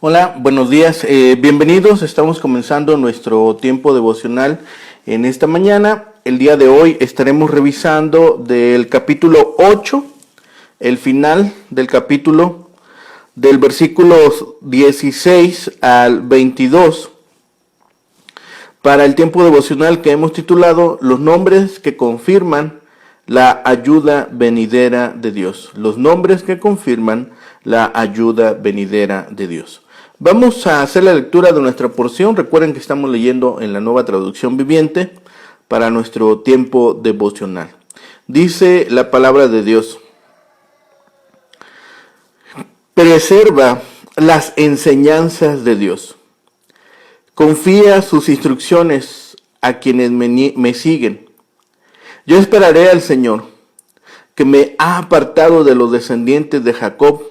Hola, buenos días, bienvenidos. Estamos comenzando nuestro tiempo devocional en esta mañana. El día de hoy estaremos revisando del capítulo 8, el final del capítulo, del versículo 16 al 22, para el tiempo devocional que hemos titulado Los nombres que confirman la ayuda venidera de Dios. Los nombres que confirman la ayuda venidera de Dios. Vamos a hacer la lectura de nuestra porción. Recuerden que estamos leyendo en la Nueva Traducción Viviente para nuestro tiempo devocional. Dice la palabra de Dios: preserva las enseñanzas de Dios. Confía sus instrucciones a quienes me siguen. Yo esperaré al Señor, que me ha apartado de los descendientes de Jacob.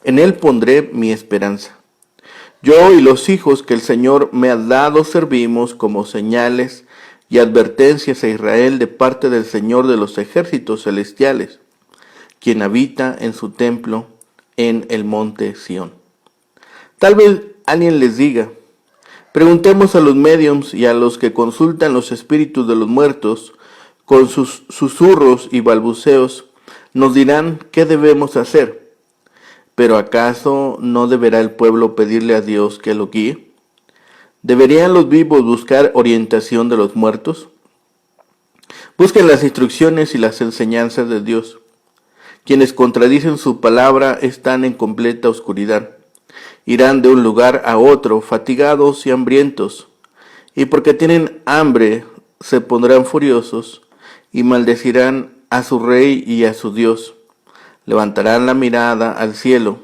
En Él pondré mi esperanza. Yo y los hijos que el Señor me ha dado servimos como señales y advertencias a Israel de parte del Señor de los ejércitos celestiales, quien habita en su templo en el monte Sión. Tal vez alguien les diga: preguntemos a los médiums y a los que consultan los espíritus de los muertos. Con sus susurros y balbuceos nos dirán qué debemos hacer. ¿Pero acaso no deberá el pueblo pedirle a Dios que lo guíe? ¿Deberían los vivos buscar orientación de los muertos? Busquen las instrucciones y las enseñanzas de Dios. Quienes contradicen su palabra están en completa oscuridad. Irán de un lugar a otro, fatigados y hambrientos, y porque tienen hambre se pondrán furiosos y maldecirán a su rey y a su Dios. Levantarán la mirada al cielo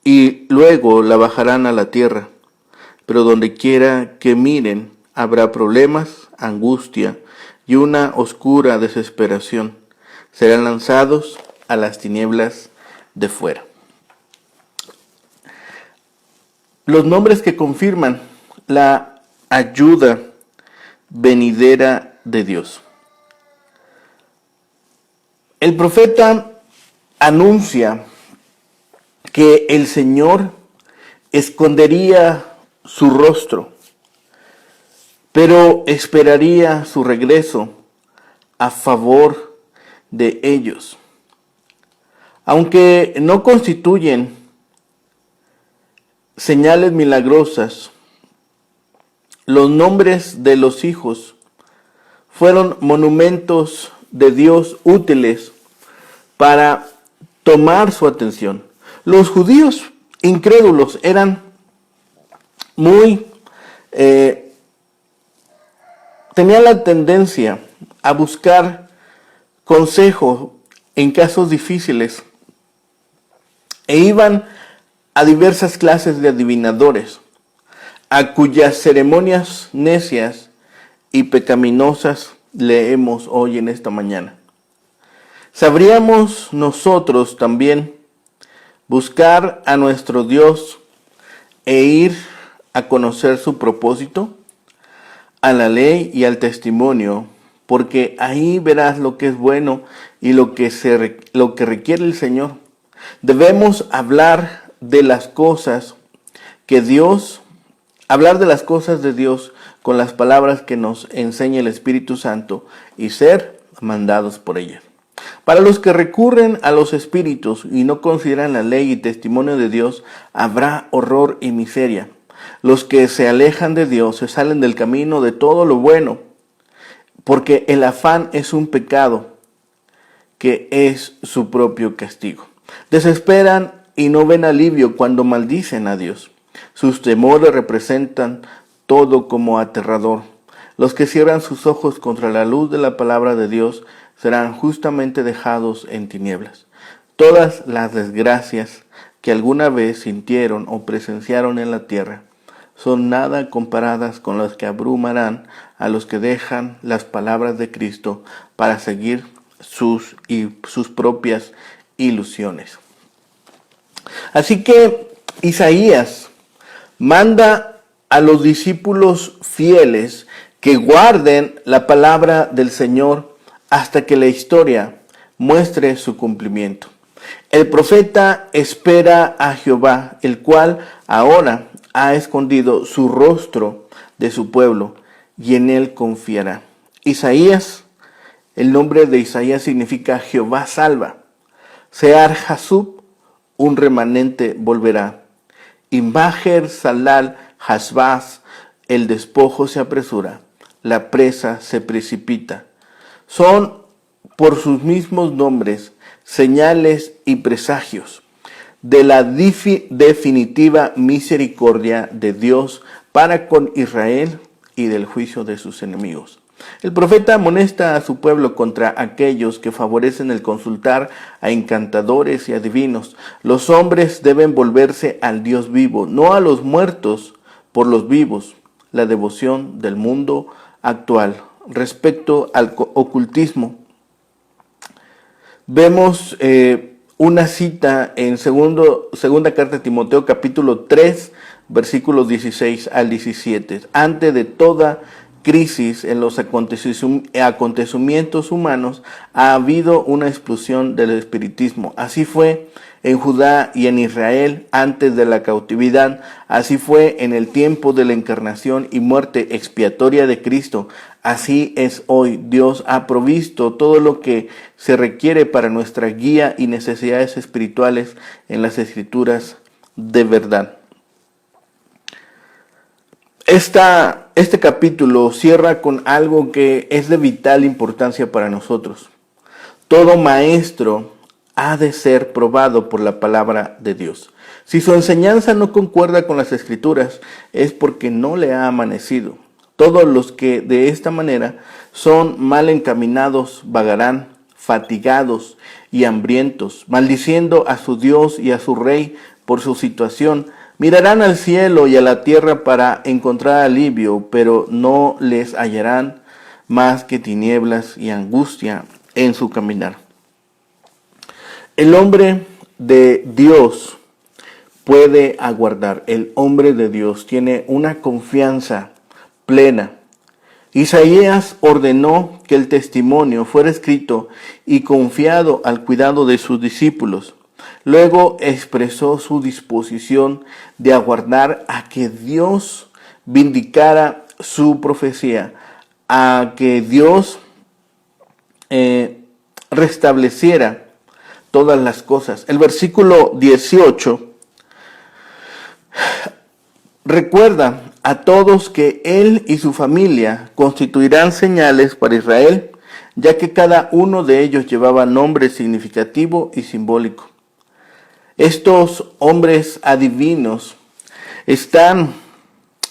y luego la bajarán a la tierra. Pero donde quiera que miren habrá problemas, angustia y una oscura desesperación. Serán lanzados a las tinieblas de fuera. Los nombres que confirman la ayuda venidera de Dios. El profeta anuncia que el Señor escondería su rostro, pero esperaría su regreso a favor de ellos. Aunque no constituyen señales milagrosas, los nombres de los hijos fueron monumentos de Dios útiles para tomar su atención. Los judíos incrédulos eran tenían la tendencia a buscar consejo en casos difíciles e iban a diversas clases de adivinadores, a cuyas ceremonias necias y pecaminosas leemos hoy en esta mañana. ¿Sabríamos nosotros también buscar a nuestro Dios e ir a conocer su propósito? A la ley y al testimonio, porque ahí verás lo que es bueno y lo que requiere el Señor. Debemos hablar de las cosas de Dios con las palabras que nos enseña el Espíritu Santo y ser mandados por ellas. Para los que recurren a los espíritus y no consideran la ley y testimonio de Dios, habrá horror y miseria. Los que se alejan de Dios se salen del camino de todo lo bueno, porque el afán es un pecado que es su propio castigo. Desesperan y no ven alivio cuando maldicen a Dios. Sus temores representan todo como aterrador. Los que cierran sus ojos contra la luz de la palabra de Dios serán justamente dejados en tinieblas. Todas las desgracias que alguna vez sintieron o presenciaron en la tierra son nada comparadas con las que abrumarán a los que dejan las palabras de Cristo para seguir sus propias ilusiones. Así que Isaías manda a los discípulos fieles que guarden la palabra del Señor hasta que la historia muestre su cumplimiento. El profeta espera a Jehová, el cual ahora ha escondido su rostro de su pueblo, y en él confiará. Isaías, el nombre de Isaías significa Jehová salva. Sear Jasub, un remanente volverá. Imbajer Salal Hasbaz, el despojo se apresura, la presa se precipita. Son por sus mismos nombres señales y presagios de la definitiva misericordia de Dios para con Israel y del juicio de sus enemigos. El profeta amonesta a su pueblo contra aquellos que favorecen el consultar a encantadores y adivinos. Los hombres deben volverse al Dios vivo, no a los muertos por los vivos. La devoción del mundo actual. Respecto al ocultismo, vemos una cita en segunda carta de Timoteo capítulo 3, versículos 16 al 17. Antes de toda crisis en los acontecimientos humanos ha habido una explosión del espiritismo. Así fue en Judá y en Israel antes de la cautividad. Así fue en el tiempo de la encarnación y muerte expiatoria de Cristo. Así es hoy. Dios ha provisto todo lo que se requiere para nuestra guía y necesidades espirituales en las Escrituras de verdad. Este capítulo cierra con algo que es de vital importancia para nosotros. Todo maestro ha de ser probado por la palabra de Dios. Si su enseñanza no concuerda con las Escrituras, es porque no le ha amanecido. Todos los que de esta manera son mal encaminados vagarán, fatigados y hambrientos, maldiciendo a su Dios y a su Rey por su situación. Mirarán al cielo y a la tierra para encontrar alivio, pero no les hallarán más que tinieblas y angustia en su caminar. El hombre de Dios puede aguardar. El hombre de Dios tiene una confianza plena. Isaías ordenó que el testimonio fuera escrito y confiado al cuidado de sus discípulos. Luego expresó su disposición de aguardar a que Dios vindicara su profecía, a que Dios restableciera todas las cosas. El versículo 18 recuerda a todos que él y su familia constituirán señales para Israel, ya que cada uno de ellos llevaba nombre significativo y simbólico. Estos hombres adivinos están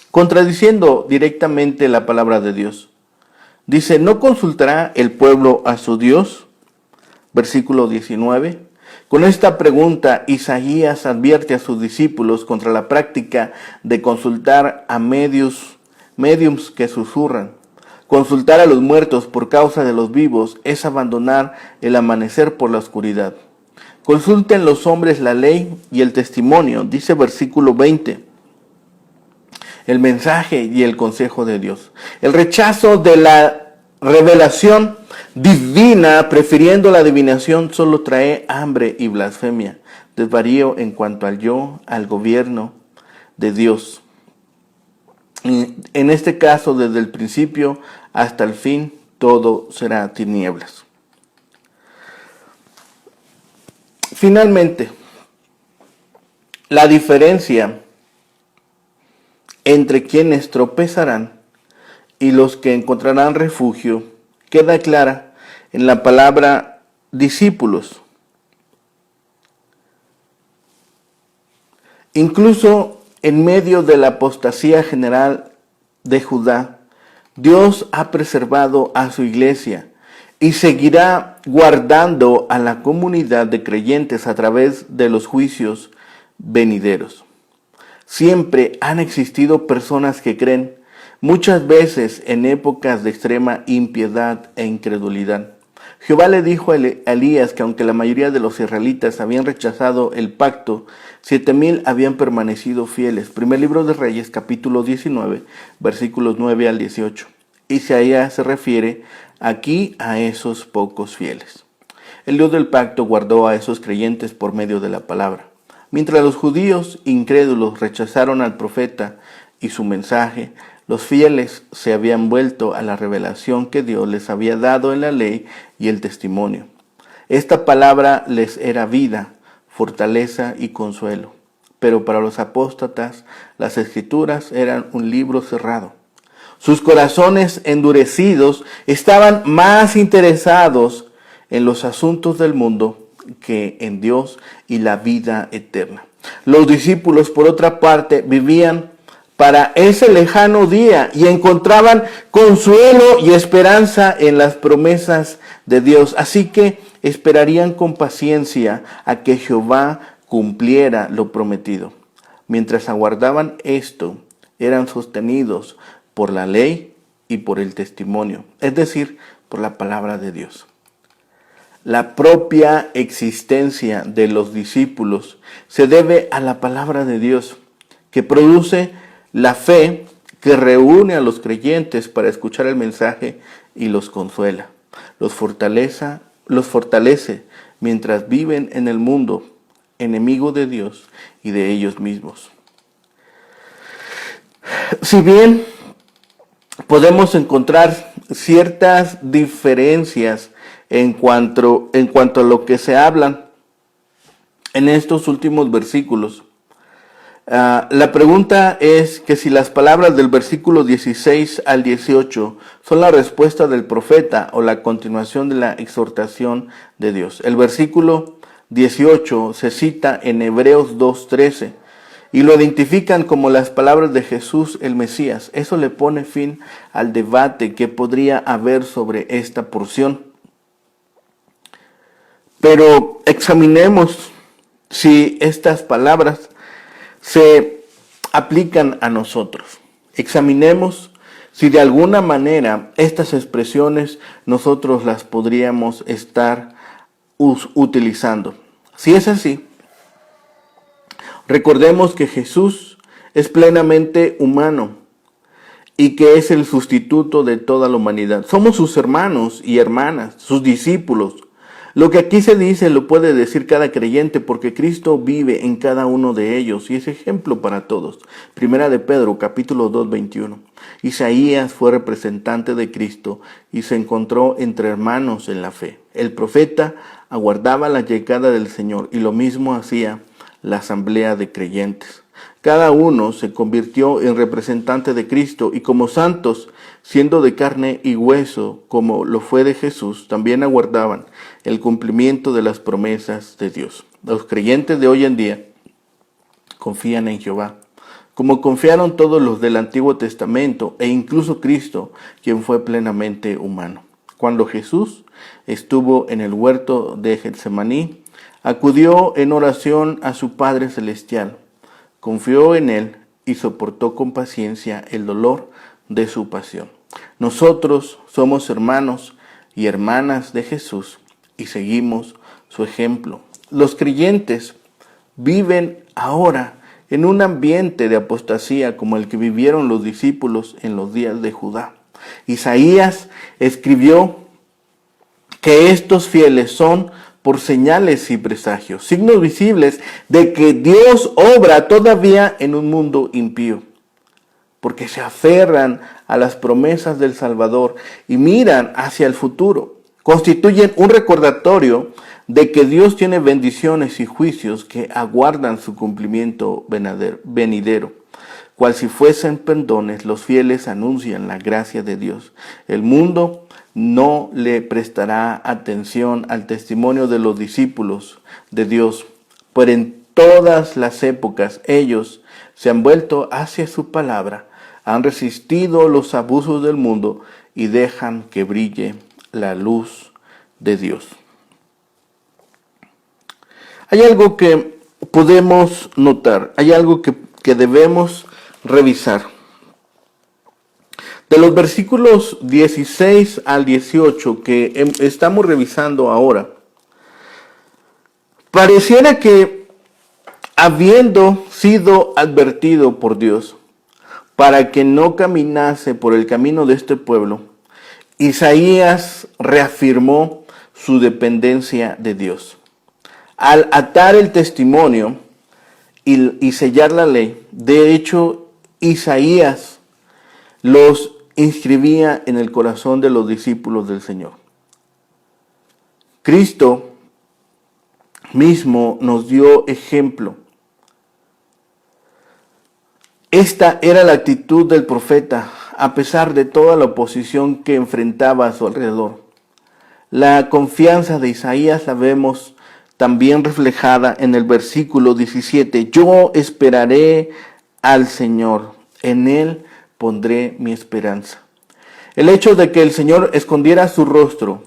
contradiciendo directamente la palabra de Dios. Dice, ¿no consultará el pueblo a su Dios? Versículo 19. Con esta pregunta, Isaías advierte a sus discípulos contra la práctica de consultar a mediums que susurran. Consultar a los muertos por causa de los vivos es abandonar el amanecer por la oscuridad. Consulten los hombres la ley y el testimonio, dice versículo 20. El mensaje y el consejo de Dios. El rechazo de la revelación divina, prefiriendo la adivinación, solo trae hambre y blasfemia, desvarío en cuanto al yo, al gobierno de Dios. En este caso, desde el principio hasta el fin, todo será tinieblas. Finalmente, la diferencia entre quienes tropezarán y los que encontrarán refugio queda clara en la palabra discípulos. Incluso en medio de la apostasía general de Judá, Dios ha preservado a su iglesia y seguirá guardando a la comunidad de creyentes a través de los juicios venideros. Siempre han existido personas que creen, muchas veces en épocas de extrema impiedad e incredulidad. Jehová le dijo a Elías que aunque la mayoría de los israelitas habían rechazado el pacto, 7,000 habían permanecido fieles. Primer libro de Reyes, capítulo 19, versículos 9 al 18. Isaías se refiere aquí a esos pocos fieles. El Dios del pacto guardó a esos creyentes por medio de la palabra. Mientras los judíos incrédulos rechazaron al profeta y su mensaje, los fieles se habían vuelto a la revelación que Dios les había dado en la ley y el testimonio. Esta palabra les era vida, fortaleza y consuelo. Pero para los apóstatas, las Escrituras eran un libro cerrado. Sus corazones endurecidos estaban más interesados en los asuntos del mundo que en Dios y la vida eterna. Los discípulos, por otra parte, vivían para ese lejano día y encontraban consuelo y esperanza en las promesas de Dios. Así que esperarían con paciencia a que Jehová cumpliera lo prometido. Mientras aguardaban esto, eran sostenidos por la ley y por el testimonio, es decir, por la palabra de Dios. La propia existencia de los discípulos se debe a la palabra de Dios, que produce la fe que reúne a los creyentes para escuchar el mensaje y los consuela. Los fortalece mientras viven en el mundo, enemigo de Dios y de ellos mismos. Si bien podemos encontrar ciertas diferencias en cuanto a lo que se hablan en estos últimos versículos, la pregunta es que si las palabras del versículo 16 al 18 son la respuesta del profeta o la continuación de la exhortación de Dios. El versículo 18 se cita en Hebreos 2:13 y lo identifican como las palabras de Jesús el Mesías. Eso le pone fin al debate que podría haber sobre esta porción. Pero examinemos si estas palabras se aplican a nosotros. Examinemos si de alguna manera estas expresiones nosotros las podríamos estar utilizando. Si es así, recordemos que Jesús es plenamente humano y que es el sustituto de toda la humanidad. Somos sus hermanos y hermanas, sus discípulos. Lo que aquí se dice lo puede decir cada creyente porque Cristo vive en cada uno de ellos y es ejemplo para todos. Primera de Pedro, capítulo 2, 21. Isaías fue representante de Cristo y se encontró entre hermanos en la fe. El profeta aguardaba la llegada del Señor y lo mismo hacía la asamblea de creyentes. Cada uno se convirtió en representante de Cristo y como santos, siendo de carne y hueso, como lo fue de Jesús, también aguardaban el cumplimiento de las promesas de Dios. Los creyentes de hoy en día confían en Jehová, como confiaron todos los del Antiguo Testamento e incluso Cristo, quien fue plenamente humano. Cuando Jesús estuvo en el huerto de Getsemaní, acudió en oración a su Padre Celestial. Confió en Él y soportó con paciencia el dolor de su pasión. Nosotros somos hermanos y hermanas de Jesús y seguimos su ejemplo. Los creyentes viven ahora en un ambiente de apostasía como el que vivieron los discípulos en los días de Judá. Isaías escribió que estos fieles son por señales y presagios, signos visibles de que Dios obra todavía en un mundo impío, porque se aferran a las promesas del Salvador y miran hacia el futuro. Constituyen un recordatorio de que Dios tiene bendiciones y juicios que aguardan su cumplimiento venidero. Cual si fuesen pendones, los fieles anuncian la gracia de Dios. El mundo no le prestará atención al testimonio de los discípulos de Dios, pero en todas las épocas ellos se han vuelto hacia su palabra, han resistido los abusos del mundo y dejan que brille la luz de Dios. Hay algo que podemos notar, hay algo que debemos revisar. De los versículos 16 al 18 que estamos revisando ahora, pareciera que habiendo sido advertido por Dios para que no caminase por el camino de este pueblo, Isaías reafirmó su dependencia de Dios. Al atar el testimonio y sellar la ley, de hecho, Isaías los inscribía en el corazón de los discípulos del Señor. Cristo mismo nos dio ejemplo. Esta era la actitud del profeta, a pesar de toda la oposición que enfrentaba a su alrededor. La confianza de Isaías la vemos también reflejada en el versículo 17. Yo esperaré al Señor, en Él pondré mi esperanza. El hecho de que el Señor escondiera su rostro,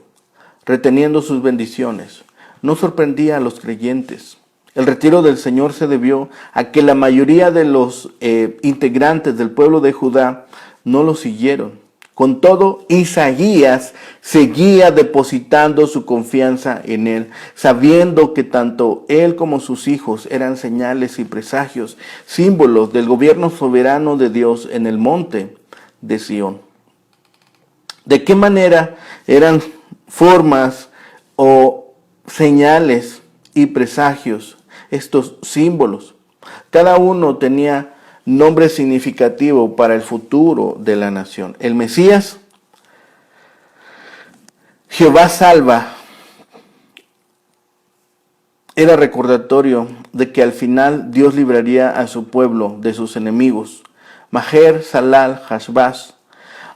reteniendo sus bendiciones, no sorprendía a los creyentes. El retiro del Señor se debió a que la mayoría de los integrantes del pueblo de Judá no lo siguieron. Con todo, Isaías seguía depositando su confianza en él, sabiendo que tanto él como sus hijos eran señales y presagios, símbolos del gobierno soberano de Dios en el monte de Sión. ¿De qué manera eran formas o señales y presagios estos símbolos? Cada uno tenía nombre significativo para el futuro de la nación. El Mesías, Jehová salva, era recordatorio de que al final Dios libraría a su pueblo de sus enemigos. Maher Salal Hashbaz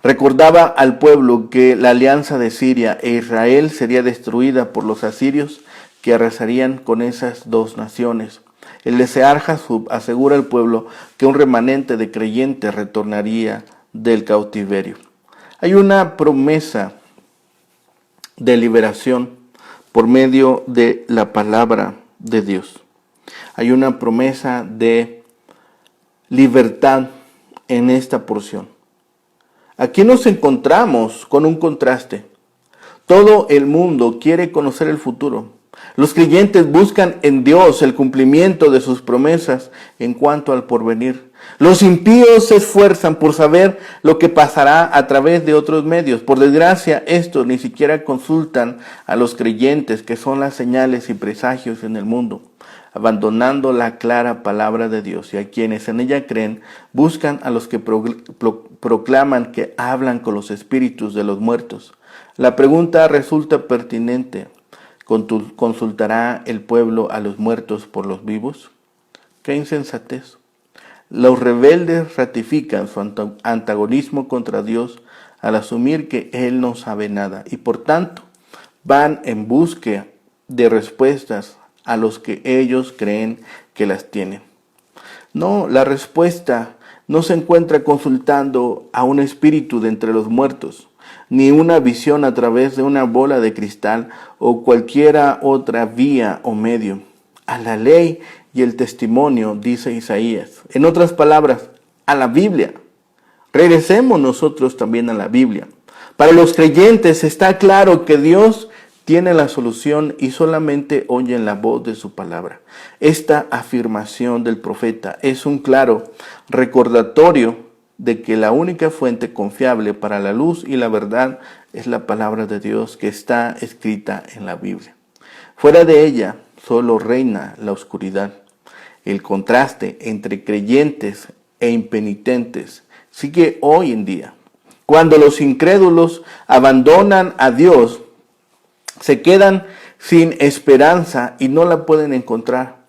recordaba al pueblo que la alianza de Siria e Israel sería destruida por los asirios que arrasarían con esas dos naciones. El Esear Jasub asegura al pueblo que un remanente de creyentes retornaría del cautiverio. Hay una promesa de liberación por medio de la palabra de Dios. Hay una promesa de libertad en esta porción. Aquí nos encontramos con un contraste. Todo el mundo quiere conocer el futuro. Los creyentes buscan en Dios el cumplimiento de sus promesas en cuanto al porvenir. Los impíos se esfuerzan por saber lo que pasará a través de otros medios. Por desgracia, estos ni siquiera consultan a los creyentes, que son las señales y presagios en el mundo, abandonando la clara palabra de Dios. Y a quienes en ella creen, buscan a los que proclaman que hablan con los espíritus de los muertos. La pregunta resulta pertinente. ¿Consultará el pueblo a los muertos por los vivos? ¡Qué insensatez! Los rebeldes ratifican su antagonismo contra Dios al asumir que Él no sabe nada y por tanto van en búsqueda de respuestas a los que ellos creen que las tienen. No, la respuesta no se encuentra consultando a un espíritu de entre los muertos, ni una visión a través de una bola de cristal o cualquiera otra vía o medio. A la ley y el testimonio, dice Isaías. En otras palabras, a la Biblia. Regresemos nosotros también a la Biblia. Para los creyentes está claro que Dios tiene la solución y solamente oyen la voz de su palabra. Esta afirmación del profeta es un claro recordatorio de que la única fuente confiable para la luz y la verdad es la palabra de Dios que está escrita en la Biblia. Fuera de ella solo reina la oscuridad. El contraste entre creyentes e impenitentes sigue hoy en día. Cuando los incrédulos abandonan a Dios, se quedan sin esperanza y no la pueden encontrar.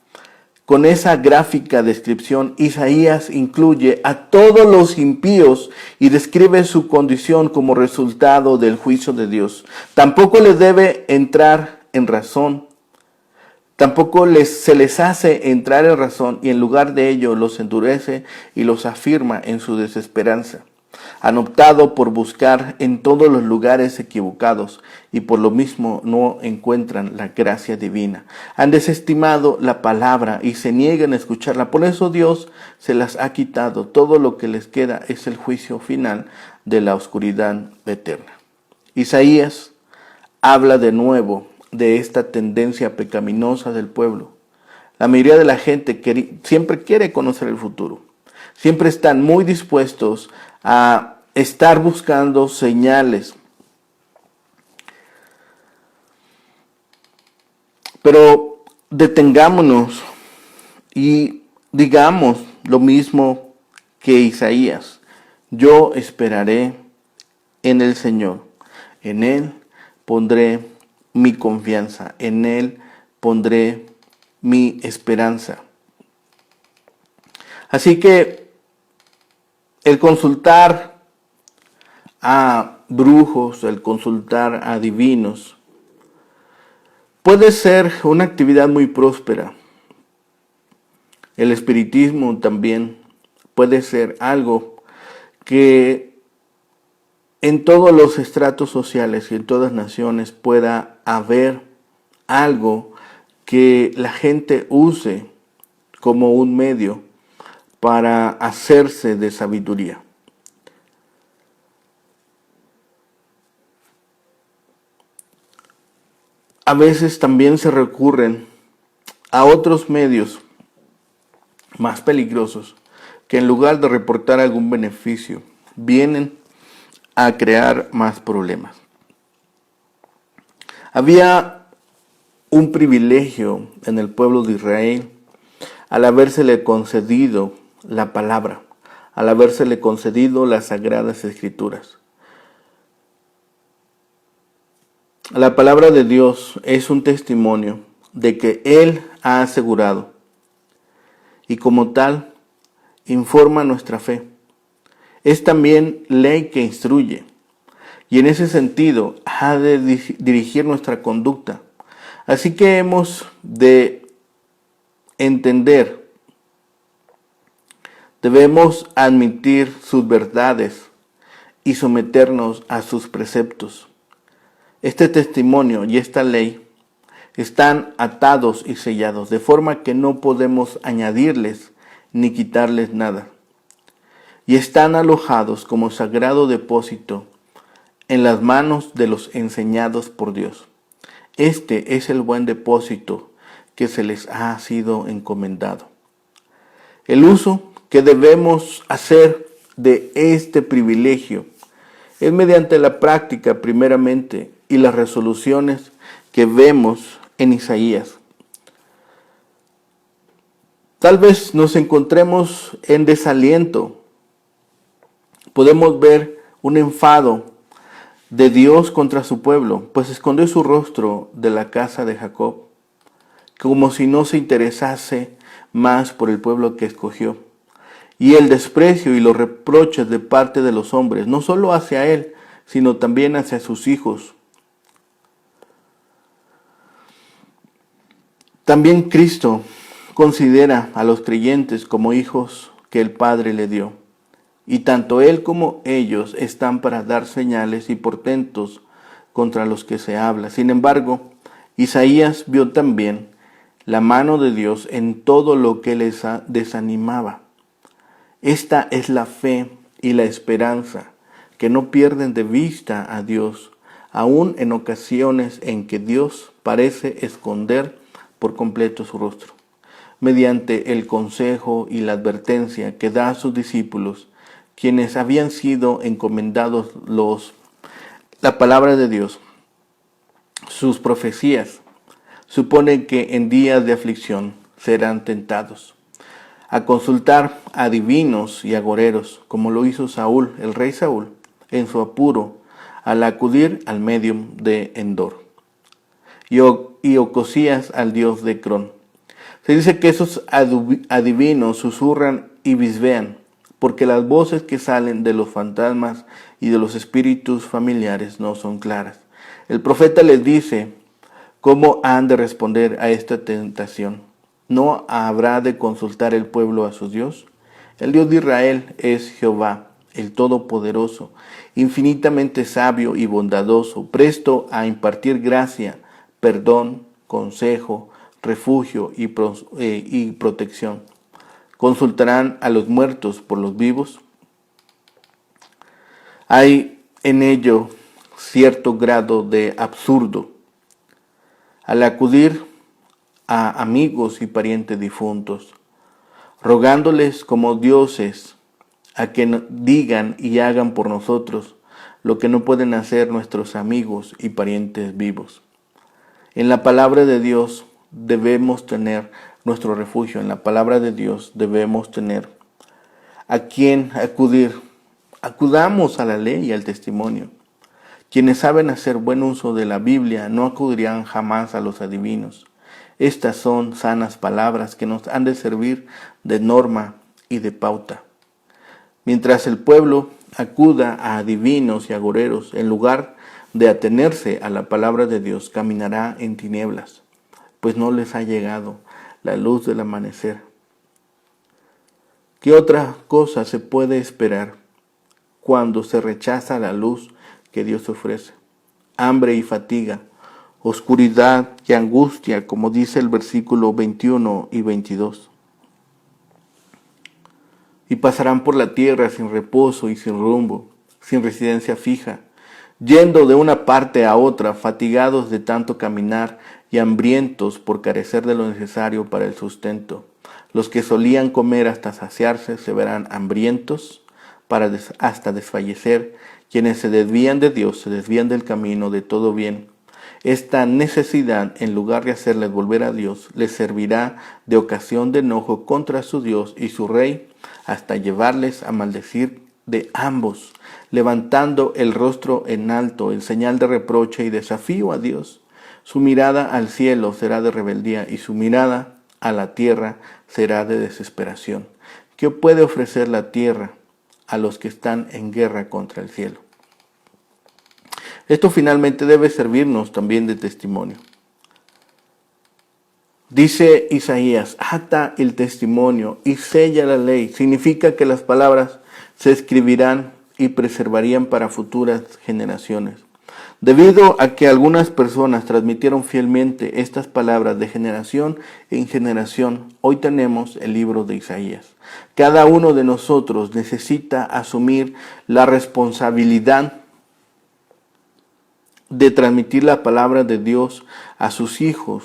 Con esa gráfica descripción, Isaías incluye a todos los impíos y describe su condición como resultado del juicio de Dios. Tampoco les debe entrar en razón. Tampoco se les hace entrar en razón y en lugar de ello los endurece y los afirma en su desesperanza. Han optado por buscar en todos los lugares equivocados y por lo mismo no encuentran la gracia divina. Han desestimado la palabra y se niegan a escucharla. Por eso Dios se las ha quitado. Todo lo que les queda es el juicio final de la oscuridad eterna. Isaías habla de nuevo de esta tendencia pecaminosa del pueblo. La mayoría de la gente siempre quiere conocer el futuro. Siempre están muy dispuestos a estar buscando señales. Pero detengámonos y digamos lo mismo que Isaías. Yo esperaré en el Señor. En Él pondré mi confianza. En Él pondré mi esperanza. Así que el consultar a brujos, el consultar a divinos, puede ser una actividad muy próspera. El espiritismo también puede ser algo que en todos los estratos sociales y en todas naciones pueda haber algo que la gente use como un medio para hacerse de sabiduría. A veces también se recurren a otros medios más peligrosos que en lugar de reportar algún beneficio, vienen a crear más problemas. Había un privilegio en el pueblo de Israel al habérsele concedido la palabra, al habérsele concedido las sagradas escrituras. La palabra de Dios es un testimonio de que Él ha asegurado y como tal informa nuestra fe. Es también ley que instruye y en ese sentido ha de dirigir nuestra conducta. Así que hemos de entender, debemos admitir sus verdades y someternos a sus preceptos. Este testimonio y esta ley están atados y sellados, de forma que no podemos añadirles ni quitarles nada. Y están alojados como sagrado depósito en las manos de los enseñados por Dios. Este es el buen depósito que se les ha sido encomendado. El uso que debemos hacer de este privilegio es mediante la práctica primeramente y las resoluciones que vemos en Isaías. Tal vez nos encontremos en desaliento. Podemos ver un enfado de Dios contra su pueblo, pues escondió su rostro de la casa de Jacob, como si no se interesase más por el pueblo que escogió. Y el desprecio y los reproches de parte de los hombres, no solo hacia él, sino también hacia sus hijos. También Cristo considera a los creyentes como hijos que el Padre le dio, y tanto Él como ellos están para dar señales y portentos contra los que se habla. Sin embargo, Isaías vio también la mano de Dios en todo lo que les desanimaba. Esta es la fe y la esperanza, que no pierden de vista a Dios, aun en ocasiones en que Dios parece esconder por completo su rostro. Mediante el consejo y la advertencia que da a sus discípulos, quienes habían sido encomendados la palabra de Dios, sus profecías, suponen que en días de aflicción serán tentados a consultar a divinos y agoreros, como lo hizo Saúl, el rey Saúl, en su apuro, al acudir al medium de Endor, y Ocosías al dios de Cron. Se dice que esos adivinos susurran y bisbean, porque las voces que salen de los fantasmas y de los espíritus familiares no son claras. El profeta les dice cómo han de responder a esta tentación. ¿No habrá de consultar el pueblo a su Dios? El Dios de Israel es Jehová, el Todopoderoso, infinitamente sabio y bondadoso, presto a impartir gracia, perdón, consejo, refugio y protección. ¿Consultarán a los muertos por los vivos? Hay en ello cierto grado de absurdo. Al acudir a amigos y parientes difuntos, rogándoles como dioses a que digan y hagan por nosotros lo que no pueden hacer nuestros amigos y parientes vivos. En la palabra de Dios debemos tener nuestro refugio, en la palabra de Dios debemos tener a quién acudir. Acudamos a la ley y al testimonio. Quienes saben hacer buen uso de la Biblia no acudirán jamás a los adivinos. Estas son sanas palabras que nos han de servir de norma y de pauta. Mientras el pueblo acuda a adivinos y agoreros, en lugar de atenerse a la palabra de Dios, caminará en tinieblas, pues no les ha llegado la luz del amanecer. ¿Qué otra cosa se puede esperar cuando se rechaza la luz que Dios ofrece? Hambre y fatiga, oscuridad y angustia, como dice el versículo 21 y 22. Y pasarán por la tierra sin reposo y sin rumbo, sin residencia fija, yendo de una parte a otra, fatigados de tanto caminar y hambrientos por carecer de lo necesario para el sustento. Los que solían comer hasta saciarse se verán hambrientos hasta desfallecer. Quienes se desvían de Dios, se desvían del camino de todo bien. Esta necesidad, en lugar de hacerles volver a Dios, les servirá de ocasión de enojo contra su Dios y su Rey, hasta llevarles a maldecir de ambos, levantando el rostro en alto, en señal de reproche y desafío a Dios. Su mirada al cielo será de rebeldía y su mirada a la tierra será de desesperación. ¿Qué puede ofrecer la tierra a los que están en guerra contra el cielo? Esto finalmente debe servirnos también de testimonio. Dice Isaías, ata el testimonio y sella la ley. Significa que las palabras se escribirán y preservarían para futuras generaciones. Debido a que algunas personas transmitieron fielmente estas palabras de generación en generación, hoy tenemos el libro de Isaías. Cada uno de nosotros necesita asumir la responsabilidad de transmitir la palabra de Dios a sus hijos,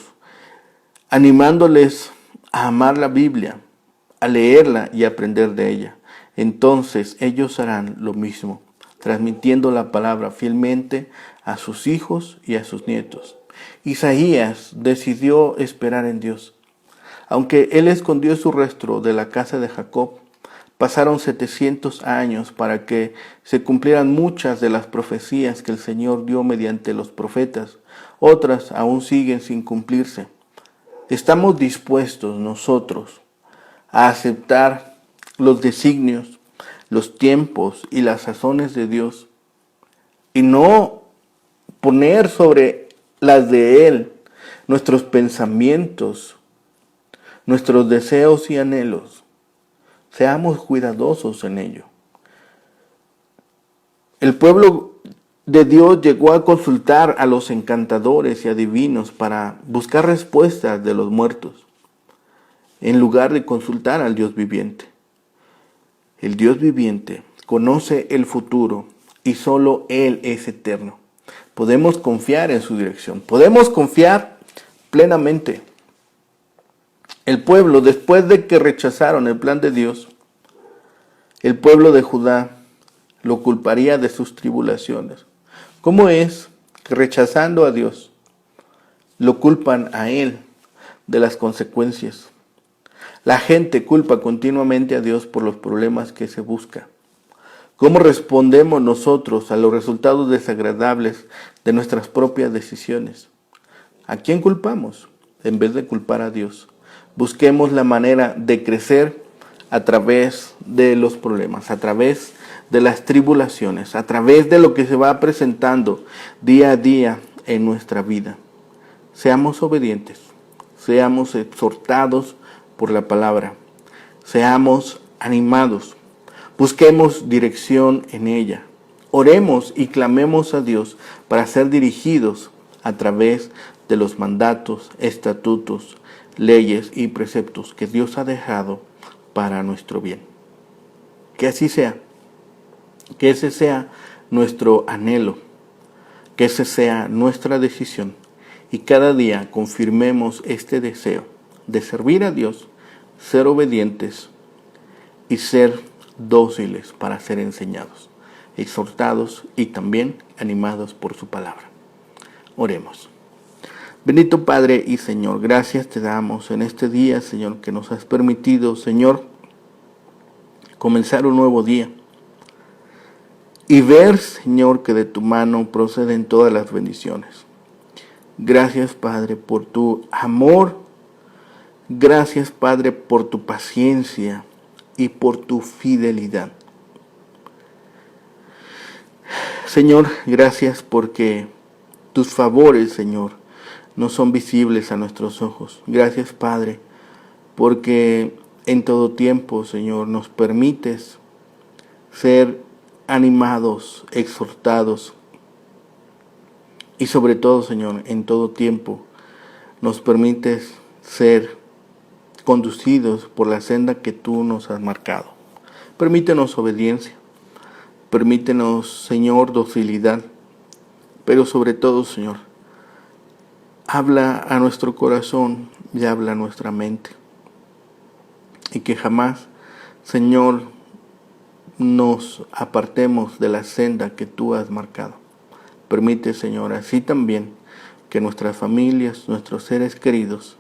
animándoles a amar la Biblia, a leerla y aprender de ella. Entonces ellos harán lo mismo, transmitiendo la palabra fielmente a sus hijos y a sus nietos. Isaías decidió esperar en Dios. Aunque él escondió su rostro de la casa de Jacob, pasaron 700 años para que se cumplieran muchas de las profecías que el Señor dio mediante los profetas. Otras aún siguen sin cumplirse. ¿Estamos dispuestos nosotros a aceptar los designios, los tiempos y las sazones de Dios y no poner sobre las de Él nuestros pensamientos, nuestros deseos y anhelos? Seamos cuidadosos en ello. El pueblo de Dios llegó a consultar a los encantadores y adivinos para buscar respuestas de los muertos, en lugar de consultar al Dios viviente. El Dios viviente conoce el futuro y solo Él es eterno. Podemos confiar en su dirección, podemos confiar plenamente. El pueblo, después de que rechazaron el plan de Dios, el pueblo de Judá lo culparía de sus tribulaciones. ¿Cómo es que rechazando a Dios lo culpan a Él de las consecuencias? La gente culpa continuamente a Dios por los problemas que se busca. ¿Cómo respondemos nosotros a los resultados desagradables de nuestras propias decisiones? ¿A quién culpamos en vez de culpar a Dios? Busquemos la manera de crecer a través de los problemas, a través de las tribulaciones, a través de lo que se va presentando día a día en nuestra vida. Seamos obedientes, seamos exhortados por la palabra, seamos animados, busquemos dirección en ella, oremos y clamemos a Dios para ser dirigidos a través de los mandatos, estatutos, leyes y preceptos que Dios ha dejado para nuestro bien. Que así sea, que ese sea nuestro anhelo, que esa sea nuestra decisión y cada día confirmemos este deseo de servir a Dios, ser obedientes y ser dóciles para ser enseñados, exhortados y también animados por su palabra. Oremos. Bendito Padre y Señor, gracias te damos en este día, Señor, que nos has permitido, Señor, comenzar un nuevo día y ver, Señor, que de tu mano proceden todas las bendiciones. Gracias, Padre, por tu amor. Gracias, Padre, por tu paciencia y por tu fidelidad. Señor, gracias porque tus favores, Señor, no son visibles a nuestros ojos. Gracias, Padre, porque en todo tiempo, Señor, nos permites ser animados, exhortados y sobre todo, Señor, en todo tiempo nos permites ser conducidos por la senda que tú nos has marcado. Permítenos obediencia, permítenos, Señor, docilidad, pero sobre todo, Señor, habla a nuestro corazón y habla a nuestra mente. Y que jamás, Señor, nos apartemos de la senda que tú has marcado. Permite, Señor, así también que nuestras familias, nuestros seres queridos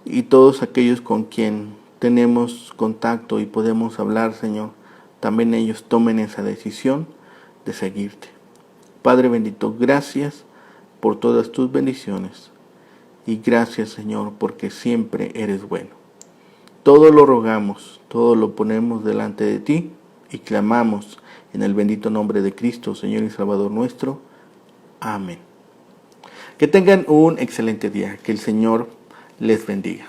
y todos aquellos con quien tenemos contacto y podemos hablar, Señor, también ellos tomen esa decisión de seguirte. Padre bendito, gracias por todas tus bendiciones y gracias, Señor, porque siempre eres bueno. Todo lo rogamos, todo lo ponemos delante de ti y clamamos en el bendito nombre de Cristo, Señor y Salvador nuestro. Amén. Que tengan un excelente día. Que el Señor les bendiga.